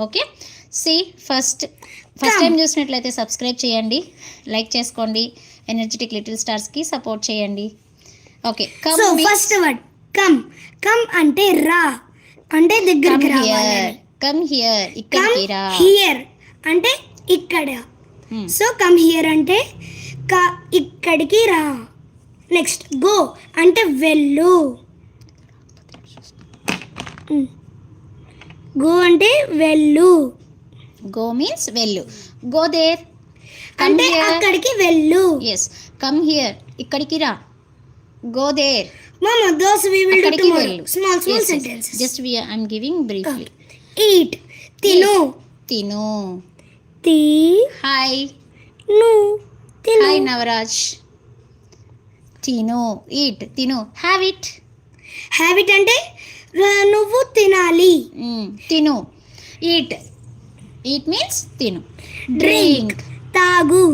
Okay. C first time చూసినట్లయితే subscribe చేయండి, like చేసుకోండి, ఎనర్జెటిక్ లిటిల్ స్టార్స్కి సపోర్ట్ చేయండి. Okay. So first word come. Come అంటే రా, అంటే దగ్గరికి రావాలి. కమ్ హియర్, ఇక్కడికి రా. హియర్ అంటే ఇక్కడ. సో కమ్ హియర్ అంటే ఇక్కడికి రా. నెక్స్ట్ గో అంటే వెళ్ళు. గో అంటే వెళ్ళు. గో మీన్స్ వెళ్ళు. గో దేర్ అంటే అక్కడికి వెళ్ళు. ఎస్. కమ్ హియర్, ఇక్కడికి రా. Go there. Mama, those we will do tomorrow. Small sentences. Just I'm giving briefly. Eat. Tinu. Tinu. Ti. Hi. Nu. Tinu. Hi Navraj. Tinu. Eat. Tinu. Have it. Have it అంటే నువ్వు తినాలి. Tinu. Eat. Eat means tinu. Drink. తాగు.